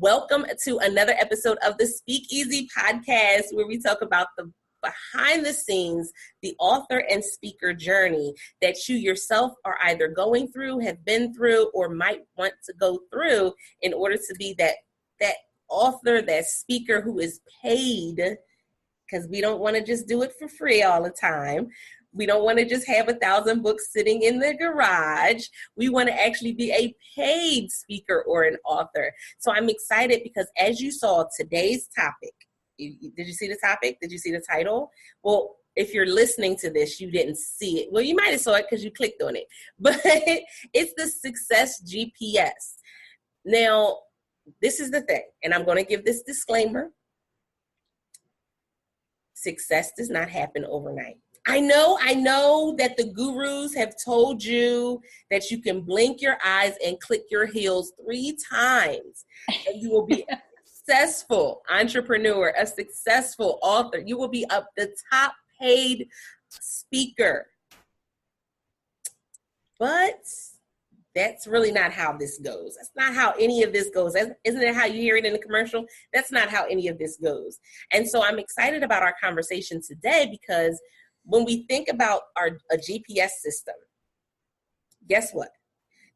Welcome to another episode of the Speakeasy podcast, where we talk about the behind the scenes, the author and speaker journey that you yourself are either going through, have been through, or might want to go through in order to be that author, that speaker who is paid, because we don't want to just do it for free all the time. We don't want to just have 1,000 books sitting in the garage. We want to actually be a paid speaker or an author. So I'm excited because as you saw today's topic, did you see the topic? Did you see the title? Well, if you're listening to this, you didn't see it. Well, you might have saw it because you clicked on it. But it's the Success GPS. Now, this is the thing, and I'm going to give this disclaimer. Success does not happen overnight. I know that the gurus have told you that you can blink your eyes and click your heels 3 times and you will be a successful entrepreneur, a successful author. You will be the top paid speaker. But that's really not how this goes. That's not how any of this goes. Isn't it how you hear it in the commercial? That's not how any of this goes. And so I'm excited about our conversation today because when we think about a GPS system, guess what?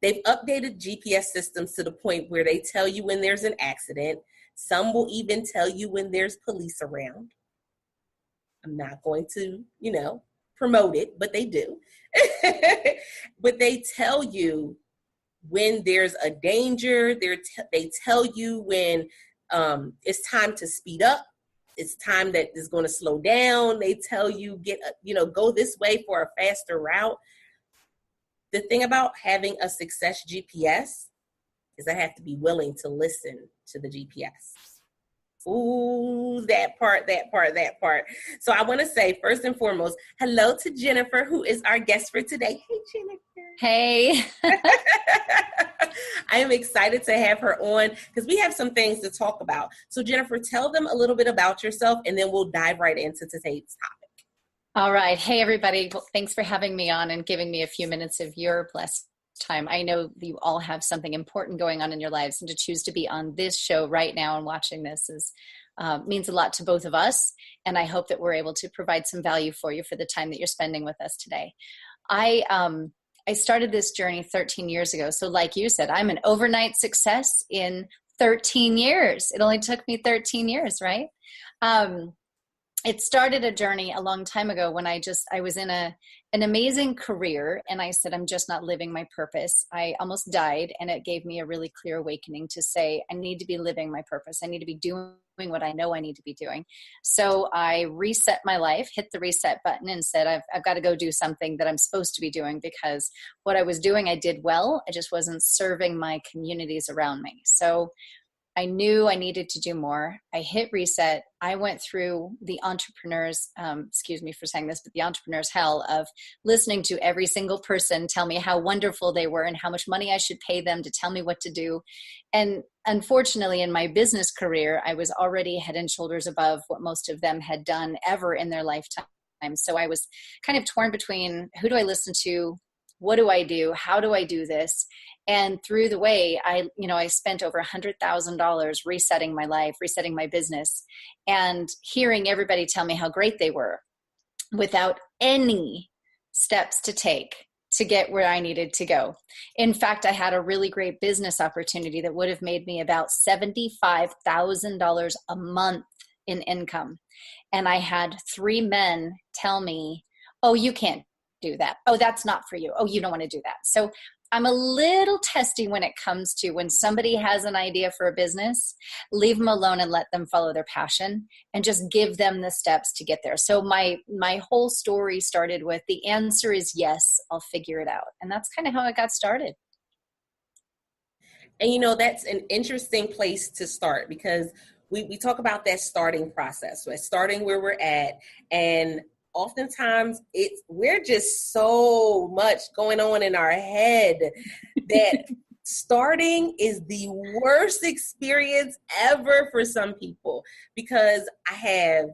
They've updated GPS systems to the point where they tell you when there's an accident. Some will even tell you when there's police around. I'm not going to, promote it, but they do. But they tell you when there's a danger. They tell you when it's time to speed up. It's time that is going to slow down. They tell you, go this way for a faster route. The thing about having a Success GPS is I have to be willing to listen to the GPS. Ooh, that part. So I want to say, first and foremost, hello to Jennifer, who is our guest for today. Hey, Jennifer. Hey. I am excited to have her on because we have some things to talk about. So Jennifer, tell them a little bit about yourself and then we'll dive right into today's topic. All right. Hey, everybody. Well, thanks for having me on and giving me a few minutes of your blessed time. I know you all have something important going on in your lives, and to choose to be on this show right now and watching this means a lot to both of us. And I hope that we're able to provide some value for you for the time that you're spending with us today. I started this journey 13 years ago. So like you said, I'm an overnight success in 13 years. It only took me 13 years, right? It started a journey a long time ago when I was in an amazing career, and I said, I'm just not living my purpose. I almost died, and it gave me a really clear awakening to say, I need to be living my purpose. I need to be doing what I know I need to be doing. So I reset my life, hit the reset button, and said, I've got to go do something that I'm supposed to be doing, because what I was doing, I did well. I just wasn't serving my communities around me. So I knew I needed to do more. I hit reset. I went through the entrepreneur's, excuse me for saying this, but the entrepreneur's hell of listening to every single person tell me how wonderful they were and how much money I should pay them to tell me what to do. And unfortunately, in my business career, I was already head and shoulders above what most of them had done ever in their lifetime. So I was kind of torn between, who do I listen to? What do I do? How do I do this? And through the way, I spent over $100,000 resetting my life, resetting my business, and hearing everybody tell me how great they were without any steps to take to get where I needed to go. In fact, I had a really great business opportunity that would have made me about $75,000 a month in income. And I had 3 men tell me, oh, you can't do that. Oh, that's not for you. Oh, you don't want to do that. So I'm a little testy when it comes to when somebody has an idea for a business, leave them alone and let them follow their passion and just give them the steps to get there. So my whole story started with, the answer is yes, I'll figure it out. And that's kind of how it got started. And that's an interesting place to start, because we talk about that starting process, right? Starting where we're at, and oftentimes we're just so much going on in our head that starting is the worst experience ever for some people, because I have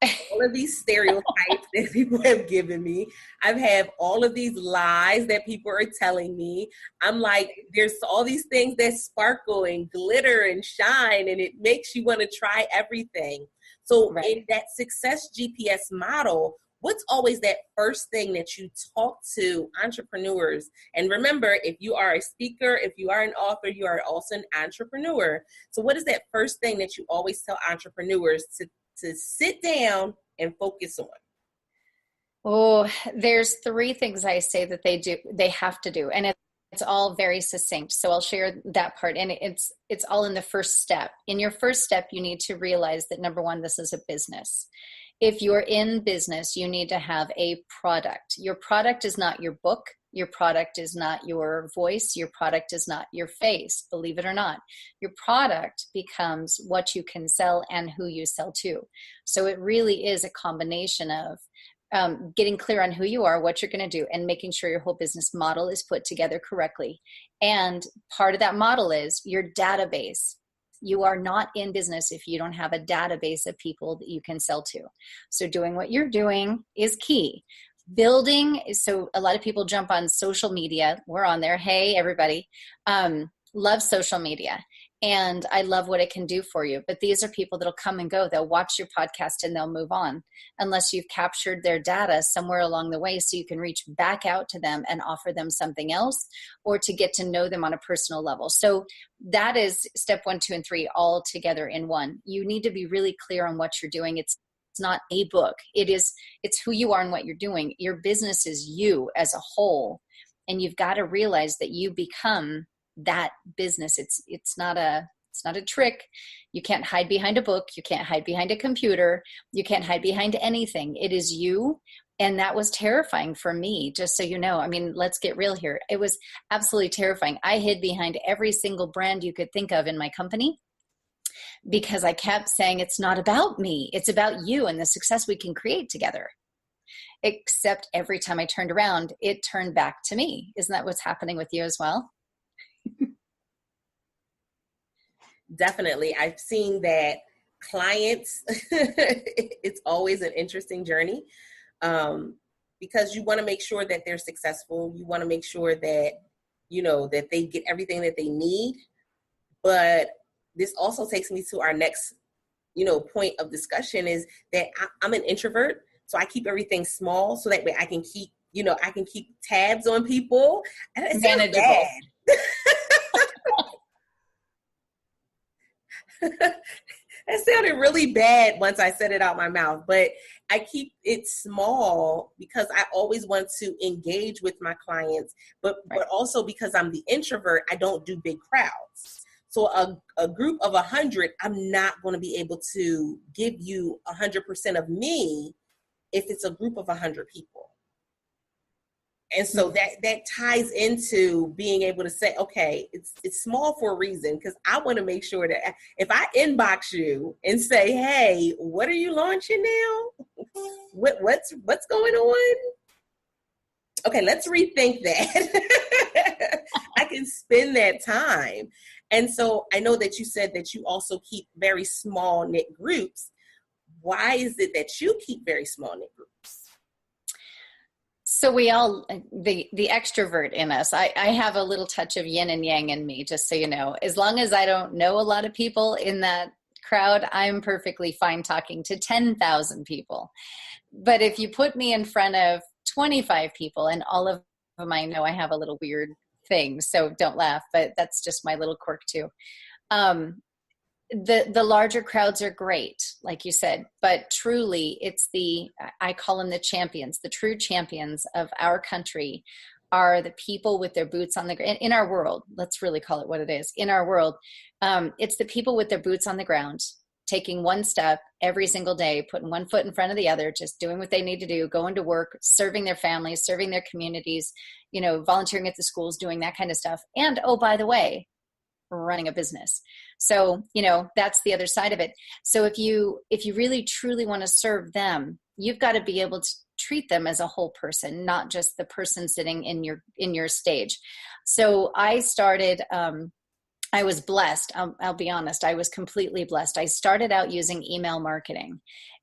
all of these stereotypes that people have given me. I've had all of these lies that people are telling me. I'm like, there's all these things that sparkle and glitter and shine, and it makes you want to try everything. So in that success GPS model, what's always that first thing that you talk to entrepreneurs? And remember, if you are a speaker, if you are an author, you are also an entrepreneur. So what is that first thing that you always tell entrepreneurs to sit down and focus on? Oh, there's three things I say that they have to do. And it's all very succinct. So I'll share that part. And it's all in the first step. In your first step, you need to realize that, number one, this is a business. If you're in business, you need to have a product. Your product is not your book. Your product is not your voice. Your product is not your face, believe it or not. Your product becomes what you can sell and who you sell to. So it really is a combination of getting clear on who you are, what you're going to do, and making sure your whole business model is put together correctly. And part of that model is your database. You are not in business if you don't have a database of people that you can sell to. So doing what you're doing is key. Building, so a lot of people jump on social media. We're on there. Hey, everybody. Love social media. And I love what it can do for you. But these are people that'll come and go. They'll watch your podcast and they'll move on unless you've captured their data somewhere along the way so you can reach back out to them and offer them something else or to get to know them on a personal level. So that is step 1, 2, and 3 all together in one. You need to be really clear on what you're doing. It's not a book. It's who you are and what you're doing. Your business is you as a whole. And you've got to realize that you become that business. It's not a trick. You can't hide behind a book. You can't hide behind a computer. You can't hide behind anything. It is you. And that was terrifying for me, just so you know. I mean, let's get real here. It was absolutely terrifying. I hid behind every single brand you could think of in my company because I kept saying, it's not about me. It's about you and the success we can create together. Except every time I turned around, it turned back to me. Isn't that what's happening with you as well? Definitely. I've seen that clients, it's always an interesting journey because you want to make sure that they're successful. You want to make sure that, that they get everything that they need. But this also takes me to our next, point of discussion is that I'm an introvert. So I keep everything small so that way I can keep, tabs on people. And it sounds bad. That sounded really bad once I said it out my mouth, but I keep it small because I always want to engage with my clients, but also because I'm the introvert, I don't do big crowds. So a group of 100, I'm not going to be able to give you 100% of me if it's a group of 100 people. And so that ties into being able to say, okay, it's small for a reason, because I want to make sure that if I inbox you and say, hey, what are you launching now? What's going on? Okay, let's rethink that. I can spend that time. And so I know that you said that you also keep very small knit groups. Why is it that you keep very small knit groups? So we all, the extrovert in us, I have a little touch of yin and yang in me, just so you know. As long as I don't know a lot of people in that crowd, I'm perfectly fine talking to 10,000 people. But if you put me in front of 25 people, and all of them I know, I have a little weird thing, so don't laugh, but that's just my little quirk too. The larger crowds are great, like you said, but truly it's I call them the champions. The true champions of our country are the people with their boots on the ground. In our world, let's really call it what it is. In our world, it's the people with their boots on the ground, taking one step every single day, putting one foot in front of the other, just doing what they need to do, going to work, serving their families, serving their communities, volunteering at the schools, doing that kind of stuff. And, oh, by the way, running a business. So, that's the other side of it. So if you really truly want to serve them, you've got to be able to treat them as a whole person, not just the person sitting in your stage. So I started, I was blessed. I'll be honest. I was completely blessed. I started out using email marketing,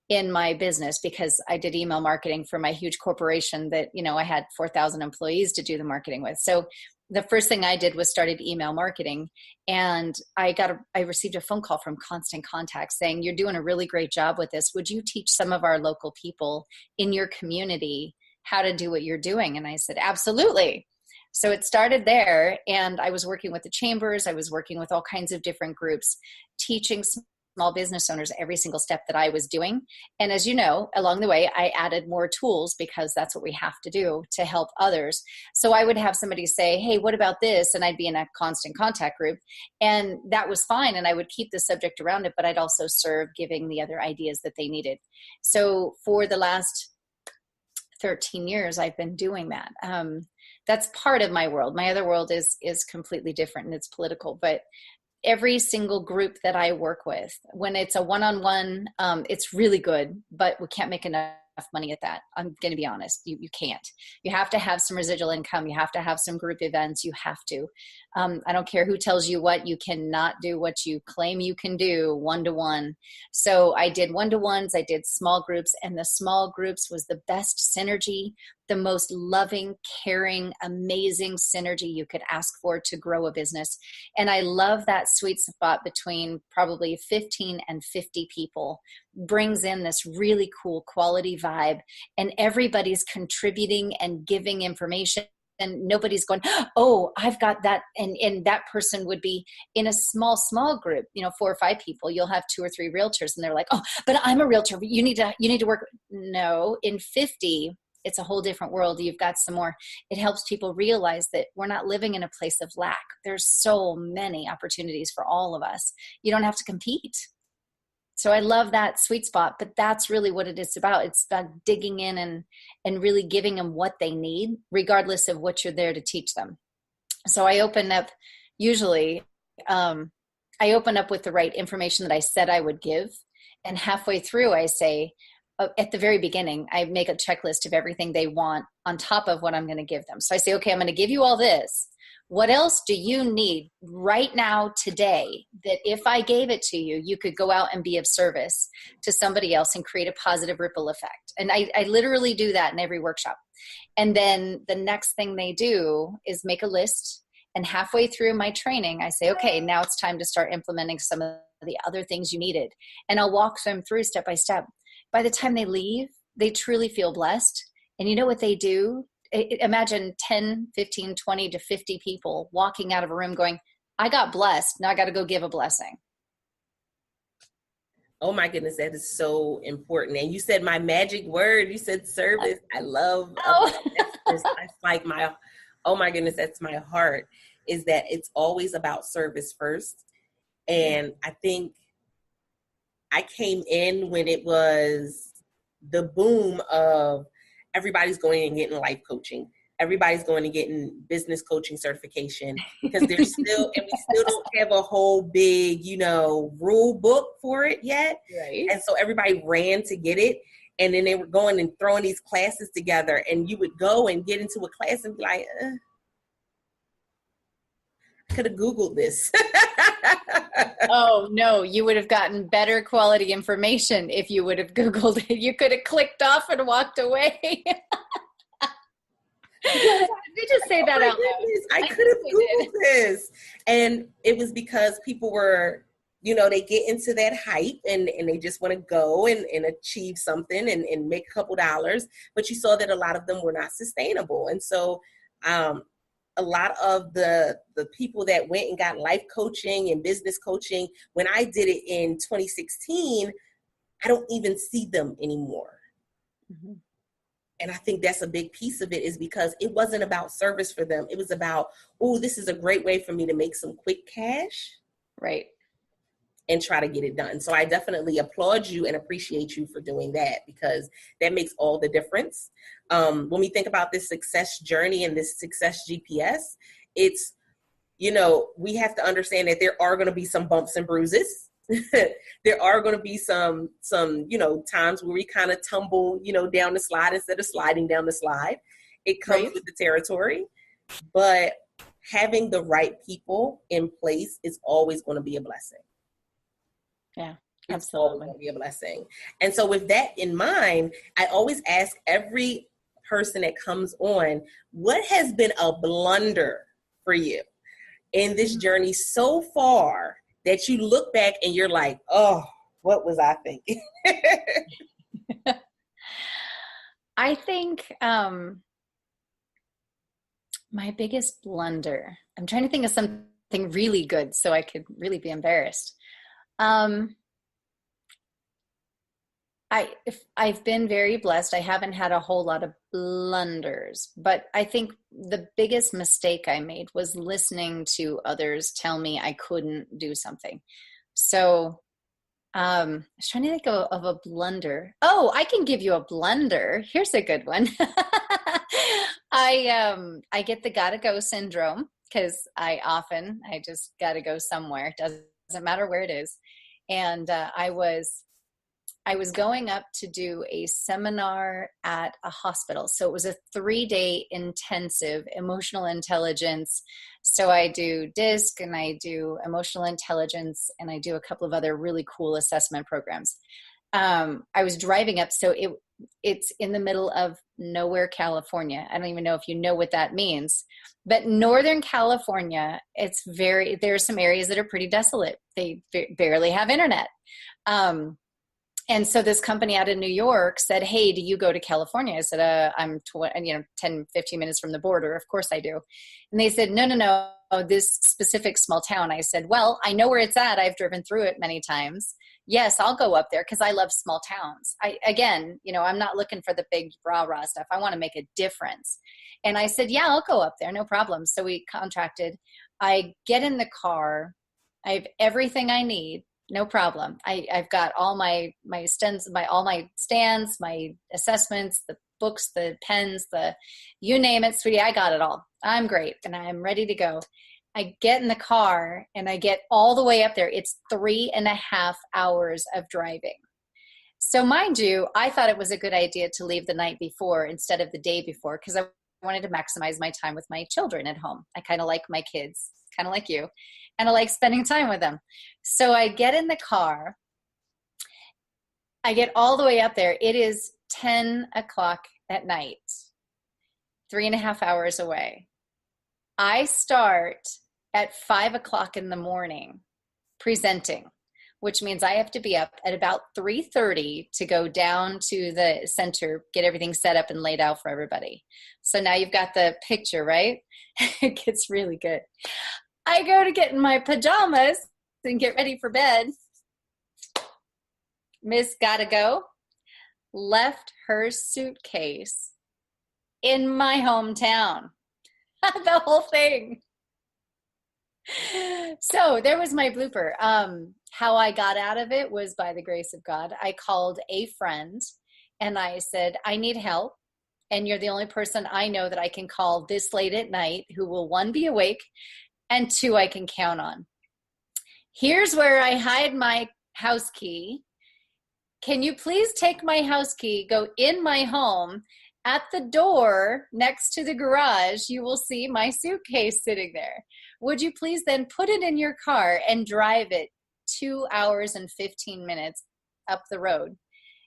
in my business because I did email marketing for my huge corporation that, I had 4,000 employees to do the marketing with. So the first thing I did was started email marketing, and I received a phone call from Constant Contact saying, "You're doing a really great job with this. Would you teach some of our local people in your community how to do what you're doing?" And I said, "Absolutely." So it started there, and I was working with the chambers. I was working with all kinds of different groups, teaching small business owners every single step that I was doing. And as you know, along the way, I added more tools because that's what we have to do to help others. So I would have somebody say, "Hey, what about this?" And I'd be in a Constant Contact group, and that was fine. And I would keep the subject around it, but I'd also serve giving the other ideas that they needed. So for the last 13 years, I've been doing that. That's part of my world. My other world is completely different, and it's political, but every single group that I work with, when it's a one-on-one, it's really good, but we can't make enough money at that. I'm going to be honest. You can't. You have to have some residual income. You have to have some group events. You have to. I don't care who tells you what. You cannot do what you claim you can do one-to-one. So I did one-to-ones. I did small groups, and the small groups was the best synergy, the most loving, caring, amazing synergy you could ask for to grow a business. And I love that sweet spot between probably 15 and 50 people brings in this really cool quality vibe, and everybody's contributing and giving information. And nobody's going, "Oh, I've got that." And that person would be in a small group, 4 or 5 people. You'll have 2 or 3 realtors, and they're like, "Oh, but I'm a realtor. You need to work." No, in 50, it's a whole different world. You've got some more. It helps people realize that we're not living in a place of lack. There's so many opportunities for all of us. You don't have to compete. So I love that sweet spot, but that's really what it is about. It's about digging in and really giving them what they need, regardless of what you're there to teach them. So I open up, usually, I open up with the right information that I said I would give. And halfway through, I say, at the very beginning, I make a checklist of everything they want on top of what I'm going to give them. So I say, "Okay, I'm going to give you all this. What else do you need right now today that if I gave it to you, you could go out and be of service to somebody else and create a positive ripple effect?" And I literally do that in every workshop. And then the next thing they do is make a list. And halfway through my training, I say, "Okay, now it's time to start implementing some of the other things you needed." And I'll walk them through step by step. By the time they leave, they truly feel blessed. And you know what they do? Imagine 10, 15, 20 to 50 people walking out of a room going, "I got blessed. Now I got to go give a blessing." Oh my goodness, that is so important. And you said my magic word. You said service. I love that's like oh my goodness, that's my heart, is that it's always about service first. And I think I came in when it was the boom of everybody's going and getting life coaching. Everybody's going and getting business coaching certification because there's still, and we still don't have a whole big, rule book for it yet. Right. And so everybody ran to get it. And then they were going and throwing these classes together, and you would go and get into a class and be like, I could have Googled this. Oh, no, you would have gotten better quality information if you would have Googled it. You could have clicked off and walked away. Did we just say that out loud? I could have Googled this. And it was because people were, they get into that hype and they just want to go and achieve something and make a couple dollars. But you saw that a lot of them were not sustainable. And so a lot of the people that went and got life coaching and business coaching, when I did it in 2016, I don't even see them anymore. Mm-hmm. And I think that's a big piece of it, is because it wasn't about service for them. It was about, oh, this is a great way for me to make some quick cash. Right. And try to get it done. So I definitely applaud you and appreciate you for doing that, because that makes all the difference. When we think about this success journey and this success GPS, it's, we have to understand that there are going to be some bumps and bruises. There are going to be some times where we kind of tumble, down the slide instead of sliding down the slide. It comes with the territory, but having the right people in place is always going to be a blessing. Yeah, It's always Absolutely. going to be a blessing. And so with that in mind, I always ask every person that comes on, what has been a blunder for you in this journey so far that you look back and you're like, oh, what was I thinking? I think my biggest blunder, I'm trying to think of something really good so I could really be embarrassed. I've been very blessed. I haven't had a whole lot of blunders, but I think the biggest mistake I made was listening to others tell me I couldn't do something. So I was trying to think of a blunder. Oh, I can give you a blunder. Here's a good one. I get the gotta go syndrome because I just gotta go somewhere. It doesn't matter where it is. And I was going up to do a seminar at a hospital. So it was a 3-day intensive emotional intelligence. So I do DISC and I do emotional intelligence and I do a couple of other really cool assessment programs. I was driving up. So it's in the middle of nowhere, California. I don't even know if you know what that means, but Northern California, there are some areas that are pretty desolate. They barely have internet. And so this company out of New York said, hey, do you go to California? I said, I'm 10, 15 minutes from the border. Of course I do. And they said, no, this specific small town. I said, well, I know where it's at. I've driven through it many times. Yes, I'll go up there because I love small towns. I'm not looking for the big rah-rah stuff. I want to make a difference. And I said, yeah, I'll go up there. No problem. So we contracted. I get in the car. I have everything I need. No problem. I've got all my stands, all my stands, my assessments, the books, the pens, you name it, sweetie, I got it all. I'm great. And I'm ready to go. I get in the car and I get all the way up there. It's 3.5 hours of driving. So mind you, I thought it was a good idea to leave the night before instead of the day before because I wanted to maximize my time with my children at home. I kind of like my kids, kind of like you, and I like spending time with them. So I get in the car. I get all the way up there. It is 10 o'clock at night, 3.5 hours away. I start at 5 o'clock in the morning presenting, which means I have to be up at about 3:30 to go down to the center, get everything set up and laid out for everybody. So now you've got the picture, right? It gets really good. I go to get in my pajamas and get ready for bed. Miss Gotta Go left her suitcase in my hometown. The whole thing. So there was my blooper. How I got out of it was by the grace of God. I called a friend and I said, I need help. And you're the only person I know that I can call this late at night who will, 1, be awake, and 2, I can count on. Here's where I hide my house key. Can you please take my house key, go in my home? At the door next to the garage, you will see my suitcase sitting there. Would you please then put it in your car and drive it 2 hours and 15 minutes up the road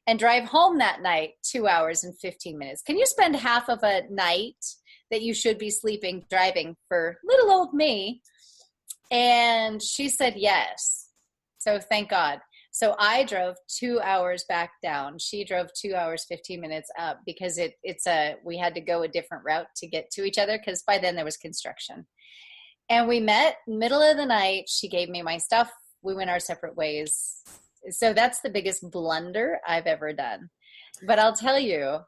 and drive home that night 2 hours and 15 minutes? Can you spend half of a night that you should be sleeping driving for little old me? And she said yes. So thank God. So I drove 2 hours back down. She drove 2 hours, 15 minutes up because we had to go a different route to get to each other because by then there was construction. And we met middle of the night. She gave me my stuff. We went our separate ways. So that's the biggest blunder I've ever done. But I'll tell you,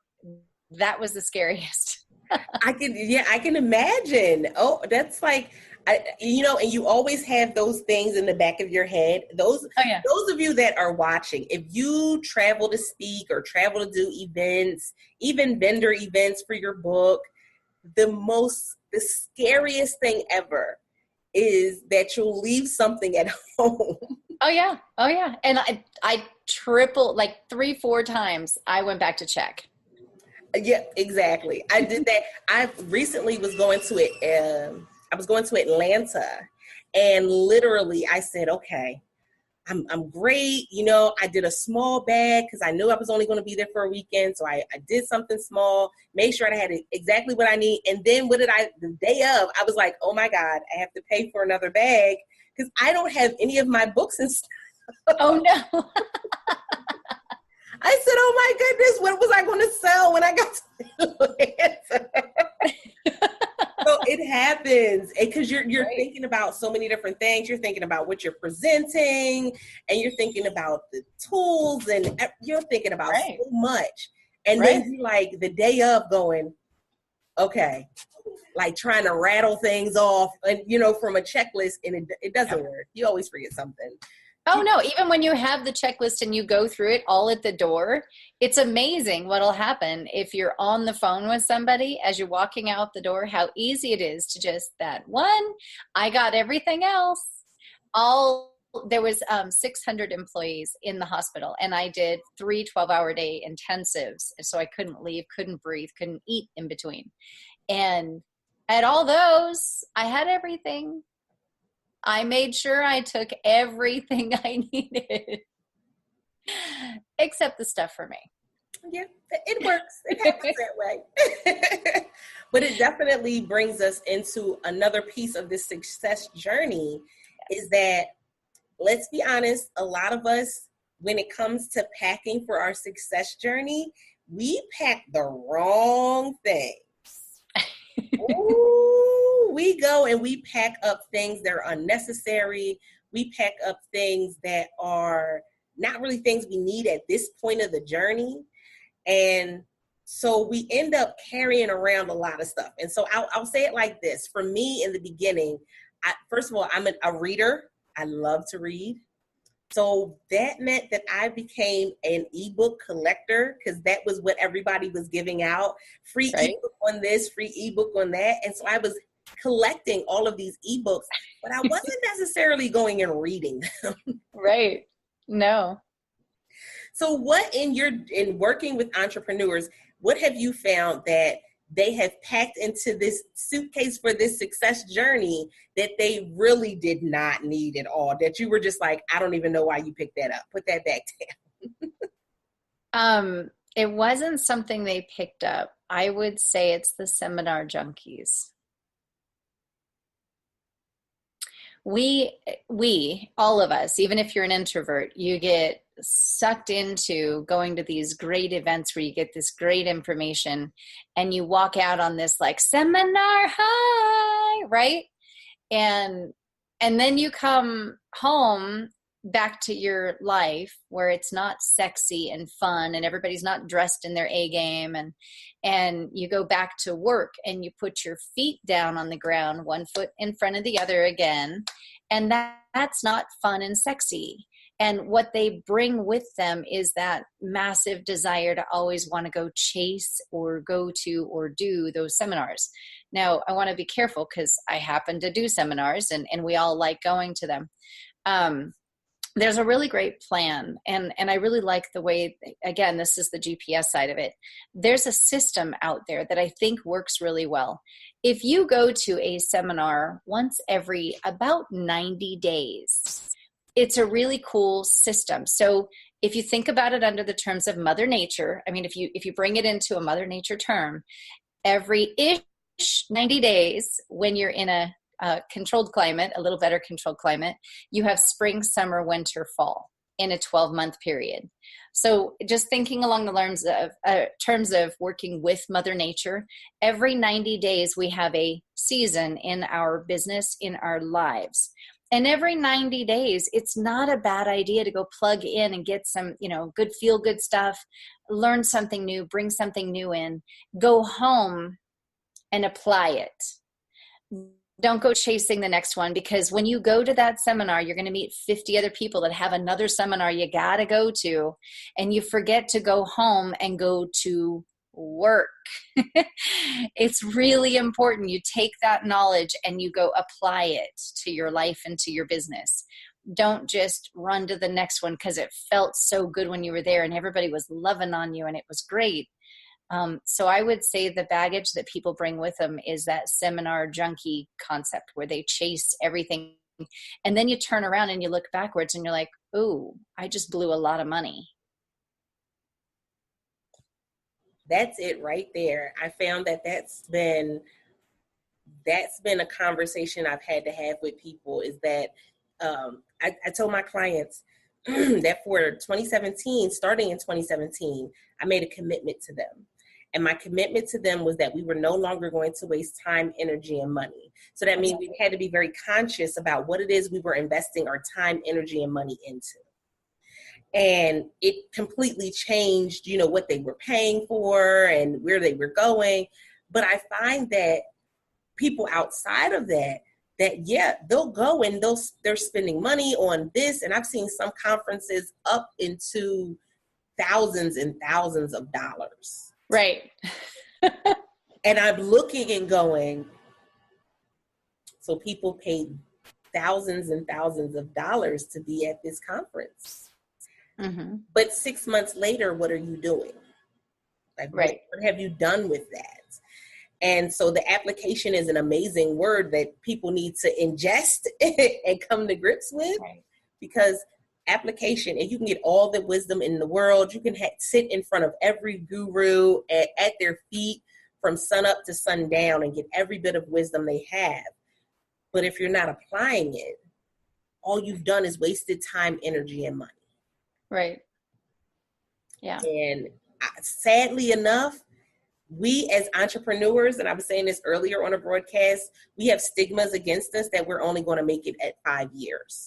that was the scariest. I can imagine. Oh, that's like, and you always have those things in the back of your head. Those of you that are watching, if you travel to speak or travel to do events, even vendor events for your book, the scariest thing ever is that you'll leave something at home. Oh yeah. And I tripled, like 3-4 times I went back to check. Yeah, exactly. I did that. I recently was going to it. I was going to Atlanta, and literally I said, okay, I'm great. You know, I did a small bag because I knew I was only going to be there for a weekend. So I did something small, made sure I had exactly what I need. And then the day of, I was like, oh my God, I have to pay for another bag because I don't have any of my books and stuff. Oh no. I said, oh my goodness, what was I going to sell when I got to Atlanta? So it happens because you're right. Thinking about so many different things. You're thinking about what you're presenting, and you're thinking about the tools, and you're thinking about right. so much. And right. then you like the day of going, okay, like trying to rattle things off, and you know, from a checklist, and it doesn't work. You always forget something. Oh no, even when you have the checklist and you go through it all at the door, it's amazing what'll happen if you're on the phone with somebody as you're walking out the door, how easy it is to just that one, I got everything else. There was 600 employees in the hospital, and I did 3 12-hour day intensives. So I couldn't leave, couldn't breathe, couldn't eat in between. And at all those, I had everything. I made sure I took everything I needed, except the stuff for me. Yeah, it works. It happens that way. But it definitely brings us into another piece of this success journey is that, let's be honest, a lot of us, when it comes to packing for our success journey, we pack the wrong things. Ooh, we go and we pack up things that are unnecessary. We pack up things that are not really things we need at this point of the journey. And so we end up carrying around a lot of stuff. And so I'll say it like this. For me in the beginning, first of all, I'm a reader. I love to read. So that meant that I became an ebook collector because that was what everybody was giving out. Free ebook on this, free ebook on that. And so I was collecting all of these ebooks, but I wasn't necessarily going and reading them. Right. No. So what in working with entrepreneurs, what have you found that they have packed into this suitcase for this success journey that they really did not need at all, that you were just like, I don't even know why you picked that up. Put that back down. It wasn't something they picked up. I would say it's the seminar junkies. We, all of us, even if you're an introvert, you get sucked into going to these great events where you get this great information and you walk out on this like seminar high, right? And then you come home back to your life where it's not sexy and fun and everybody's not dressed in their A game, and you go back to work and you put your feet down on the ground, one foot in front of the other again, and that's not fun and sexy. And what they bring with them is that massive desire to always want to go chase or go to or do those seminars. Now, I want to be careful because I happen to do seminars and we all like going to them. There's a really great plan. And I really like the way, again, this is the GPS side of it. There's a system out there that I think works really well. If you go to a seminar once every about 90 days, it's a really cool system. So if you think about it under the terms of Mother Nature, I mean, if you bring it into a Mother Nature term, every 90 days when you're in a controlled climate, a little better controlled climate, you have spring, summer, winter, fall in a 12-month period. So just thinking along the terms of working with Mother Nature, every 90 days we have a season in our business, in our lives. And every 90 days, it's not a bad idea to go plug in and get some, good feel-good stuff, learn something new, bring something new in, go home and apply it. Don't go chasing the next one, because when you go to that seminar, you're going to meet 50 other people that have another seminar you got to go to, and you forget to go home and go to work. It's really important you take that knowledge and you go apply it to your life and to your business. Don't just run to the next one because it felt so good when you were there and everybody was loving on you and it was great. So I would say the baggage that people bring with them is that seminar junkie concept where they chase everything. And then you turn around and you look backwards and you're like, ooh, I just blew a lot of money. That's it right there. I found that that's been a conversation I've had to have with people, is that I told my clients that for 2017, starting in 2017, I made a commitment to them. And my commitment to them was that we were no longer going to waste time, energy, and money. So that means we had to be very conscious about what it is we were investing our time, energy, and money into. And it completely changed, what they were paying for and where they were going. But I find that people outside of that yeah, they'll go and they're spending money on this. And I've seen some conferences up into thousands and thousands of dollars. Right. And I'm looking and going, so people paid thousands and thousands of dollars to be at this conference. Mm-hmm. But 6 months later, what are you doing? Like, right. What have you done with that? And so the application is an amazing word that people need to ingest and come to grips with, right. Because application, and you can get all the wisdom in the world. You can sit in front of every guru at their feet from sun up to sundown and get every bit of wisdom they have. But if you're not applying it, all you've done is wasted time, energy, and money. Right. Yeah. And sadly enough, we as entrepreneurs, and I was saying this earlier on a broadcast, we have stigmas against us that we're only going to make it at 5 years.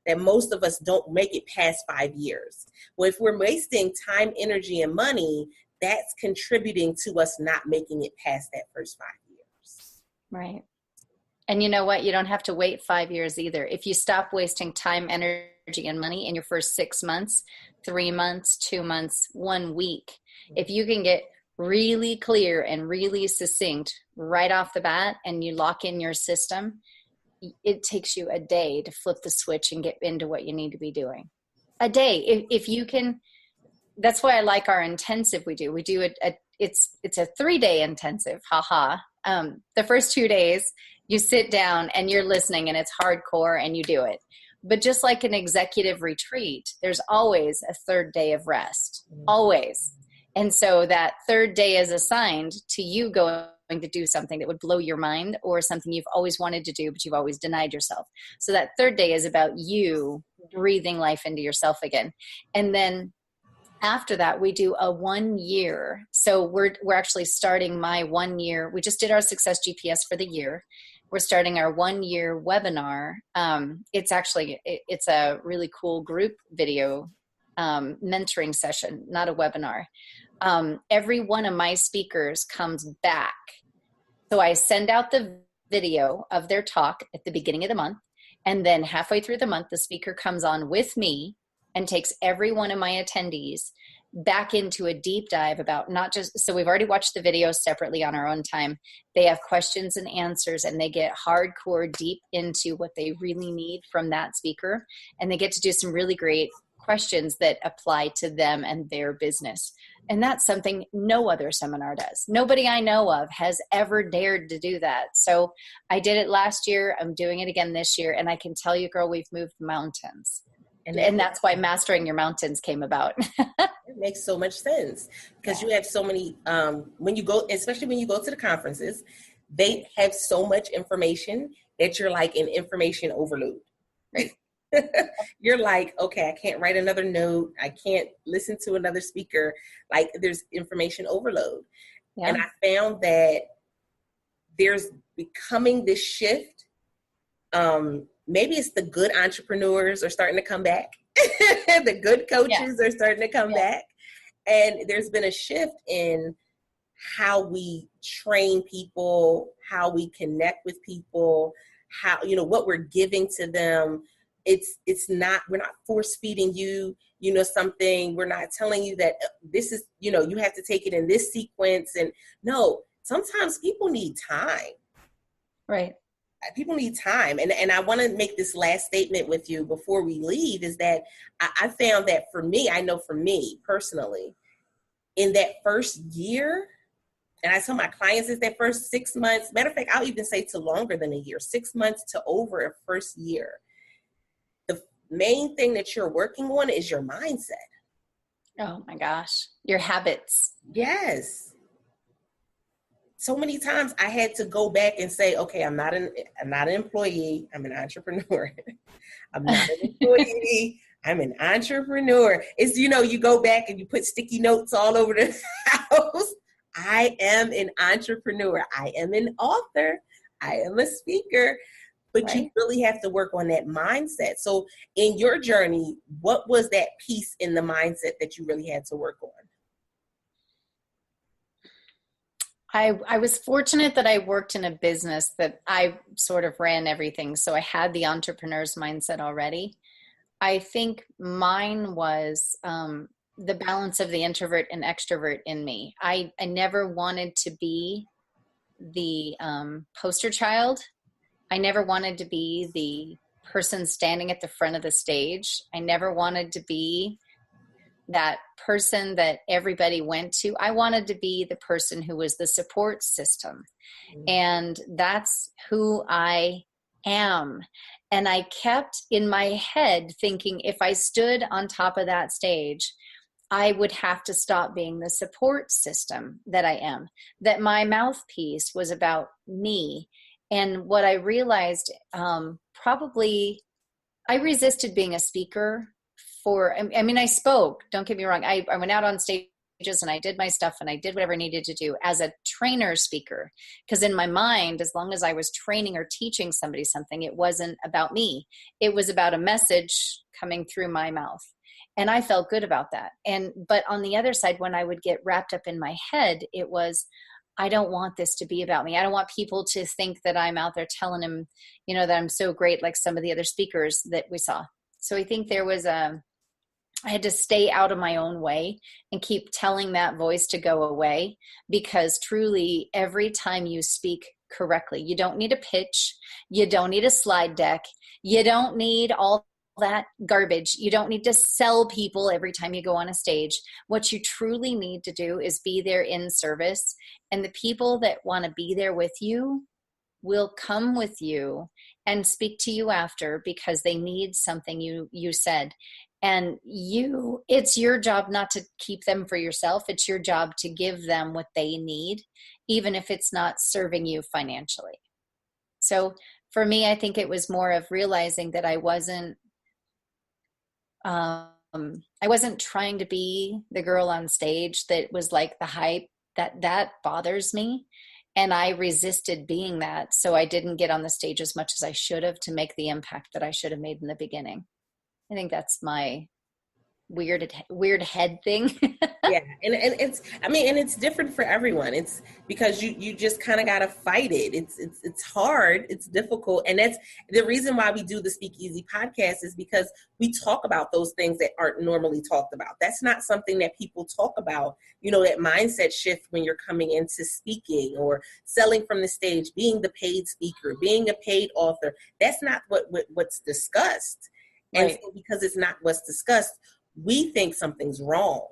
That most of us don't make it past 5 years. Well, if we're wasting time, energy, and money, that's contributing to us not making it past that first 5 years. Right. And you know what? You don't have to wait 5 years either. If you stop wasting time, energy, and money in your first 6 months, 3 months, 2 months, 1 week, if you can get really clear and really succinct right off the bat and you lock in your system, it takes you a day to flip the switch and get into what you need to be doing. A day. If you can, that's why I like our intensive we do. We do it's a 3-day intensive. The first 2 days you sit down and you're listening and it's hardcore and you do it. But just like an executive retreat, there's always a third day of rest. Always. And so that third day is assigned to you going to do something that would blow your mind or something you've always wanted to do, but you've always denied yourself. So that third day is about you breathing life into yourself again. And then after that, we do a 1 year. So we're actually starting my 1 year. We just did our Success GPS for the year. We're starting our 1 year webinar. It's a really cool group video mentoring session, not a webinar. Every one of my speakers comes back. So I send out the video of their talk at the beginning of the month. And then halfway through the month, the speaker comes on with me and takes every one of my attendees back into a deep dive about not just, so we've already watched the video separately on our own time. They have questions and answers and they get hardcore deep into what they really need from that speaker. And they get to do some really great questions that apply to them and their business. And that's something no other seminar does. Nobody I know of has ever dared to do that. So I did it last year. I'm doing it again this year. And I can tell you, girl, we've moved mountains. And that's why Mastering Your Mountains came about. It makes so much sense because you have so many, when you go, especially when you go to the conferences, they have so much information that you're like in information overload. Right. You're like, okay, I can't write another note. I can't listen to another speaker. Like there's information overload. Yeah. And I found that there's becoming this shift. Maybe it's the good entrepreneurs are starting to come back. The good coaches are starting to come back. And there's been a shift in how we train people, how we connect with people, how, what we're giving to them. It's not, we're not force feeding you, something. We're not telling you that this is, you have to take it in this sequence. And no, sometimes people need time. Right. People need time. And I want to make this last statement with you before we leave is that I found that for me, I know for me personally, in that first year, and I tell my clients is that first 6 months, matter of fact, I'll even say to longer than a year, 6 months to over a first year. main thing that you're working on is your mindset. Oh my gosh. Your habits. Yes. So many times I had to go back and say, okay, I'm not an employee. I'm an entrepreneur. I'm not an employee. I'm an entrepreneur. It's, you go back and you put sticky notes all over the house. I am an entrepreneur. I am an author. I am a speaker. But right. You really have to work on that mindset. So in your journey, what was that piece in the mindset that you really had to work on? I was fortunate that I worked in a business that I sort of ran everything. So I had the entrepreneur's mindset already. I think mine was the balance of the introvert and extrovert in me. I never wanted to be the poster child. I never wanted to be the person standing at the front of the stage. I never wanted to be that person that everybody went to. I wanted to be the person who was the support system. And that's who I am. And I kept in my head thinking if I stood on top of that stage, I would have to stop being the support system that I am, that my mouthpiece was about me. And what I realized, probably I resisted being a speaker I spoke, don't get me wrong. I went out on stages and I did my stuff and I did whatever I needed to do as a trainer speaker. Because in my mind, as long as I was training or teaching somebody something, it wasn't about me. It was about a message coming through my mouth. And I felt good about that. But on the other side, when I would get wrapped up in my head, it was, I don't want this to be about me. I don't want people to think that I'm out there telling them, that I'm so great, like some of the other speakers that we saw. So I think there was I had to stay out of my own way and keep telling that voice to go away, because truly every time you speak correctly, you don't need a pitch. You don't need a slide deck. You don't need all that garbage. You don't need to sell people every time you go on a stage. What you truly need to do is be there in service. And the people that want to be there with you will come with you and speak to you after because they need something you said. And it's your job not to keep them for yourself. It's your job to give them what they need, even if it's not serving you financially. So for me, I think it was more of realizing that I wasn't trying to be the girl on stage that was like the hype. That bothers me. And I resisted being that. So I didn't get on the stage as much as I should have to make the impact that I should have made in the beginning. I think that's my weird head thing. Yeah. And it's different for everyone. It's because you just kind of got to fight it. It's hard. It's difficult. And that's the reason why we do the Speakeasy podcast, is because we talk about those things that aren't normally talked about. That's not something that people talk about, that mindset shift when you're coming into speaking or selling from the stage, being the paid speaker, being a paid author. That's not what's discussed. And right. So because it's not what's discussed, we think something's wrong.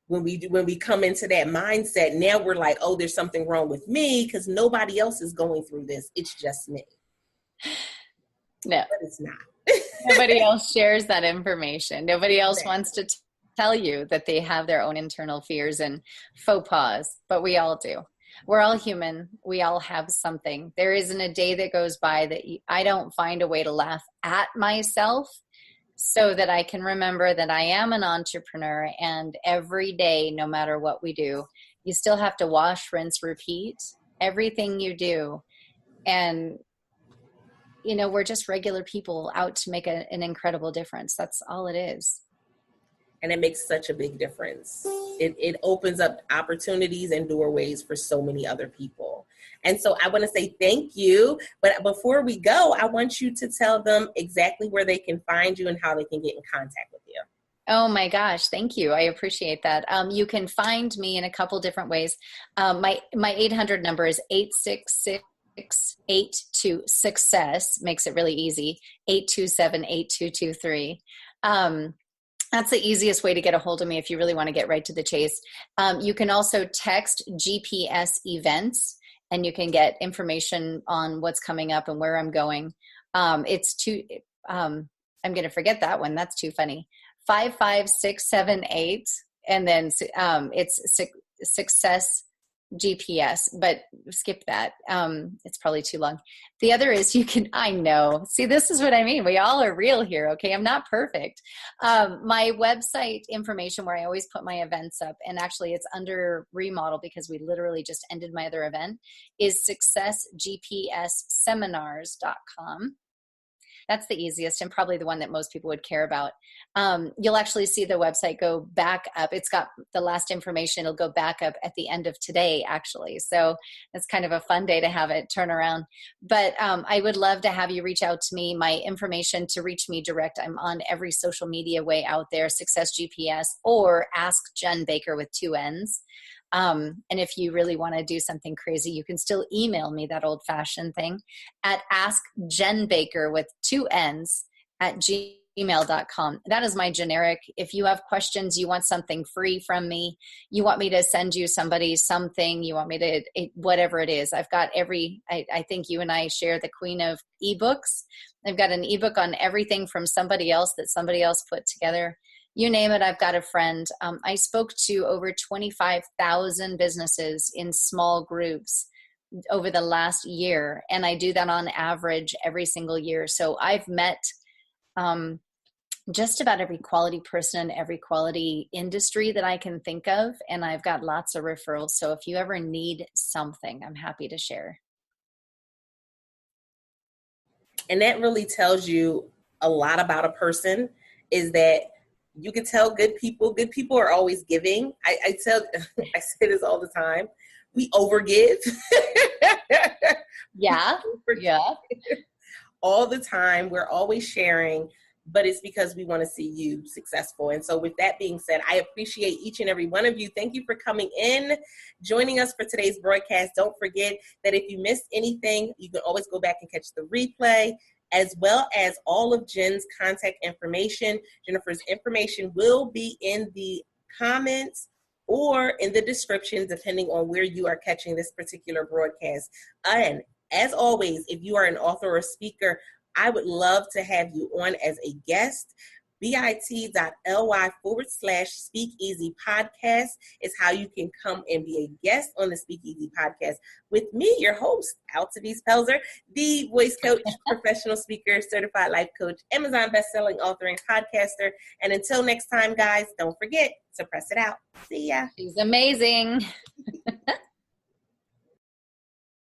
When we come into that mindset, now we're like, oh, there's something wrong with me because nobody else is going through this. It's just me. No, but it's not. Nobody else shares that information. Nobody else wants to tell you that they have their own internal fears and faux pas, but we all do. We're all human. We all have something. There isn't a day that goes by that I don't find a way to laugh at myself so that I can remember that I am an entrepreneur, and every day, no matter what we do, you still have to wash, rinse, repeat everything you do. And, we're just regular people out to make an incredible difference. That's all it is. And it makes such a big difference. It opens up opportunities and doorways for so many other people. And so I want to say thank you. But before we go, I want you to tell them exactly where they can find you and how they can get in contact with you. Oh my gosh, thank you. I appreciate that. You can find me in a couple different ways. My 800 number is 866-82-SUCCESS. Makes it really easy. 827-8223. That's the easiest way to get a hold of me if you really want to get right to the chase. You can also text GPS events, and you can get information on what's coming up and where I'm going. I'm going to forget that one. That's too funny. 55678. And then it's Success GPS, but skip that. It's probably too long. The other is I know, see, this is what I mean. We all are real here. Okay. I'm not perfect. My website information where I always put my events up, and actually it's under remodel because we literally just ended my other event, is successgpsseminars.com. That's the easiest and probably the one that most people would care about. You'll actually see the website go back up. It's got the last information. It'll go back up at the end of today, actually. So it's kind of a fun day to have it turn around. But I would love to have you reach out to me. My information to reach me direct, I'm on every social media way out there, Success GPS or Ask Jen Baker with 2 N's. And if you really want to do something crazy, you can still email me, that old fashioned thing, at askjenbaker with 2 N's at gmail.com. That is my generic. If you have questions, you want something free from me, you want me to send you something, you want me to, whatever it is, I've got I think you and I share the queen of ebooks. I've got an ebook on everything from somebody else that somebody else put together. You name it, I've got a friend. I spoke to over 25,000 businesses in small groups over the last year, and I do that on average every single year. So I've met just about every quality person, every quality industry that I can think of, and I've got lots of referrals. So if you ever need something, I'm happy to share. And that really tells you a lot about a person, is that you can tell good people are always giving. I say this all the time. We overgive. Yeah. Yeah. All the time. We're always sharing, but it's because we want to see you successful. And so with that being said, I appreciate each and every one of you. Thank you for coming in, joining us for today's broadcast. Don't forget that if you missed anything, you can always go back and catch the replay, as well as all of Jen's contact information. Jennifer's information will be in the comments or in the description, depending on where you are catching this particular broadcast. And as always, if you are an author or speaker, I would love to have you on as a guest. bit.ly/Speakeasy Podcast is how you can come and be a guest on the Speakeasy Podcast with me, your host, Altavis Pelzer, the voice coach, professional speaker, certified life coach, Amazon bestselling author, and podcaster. And until next time, guys, don't forget to press it out. See ya. She's amazing.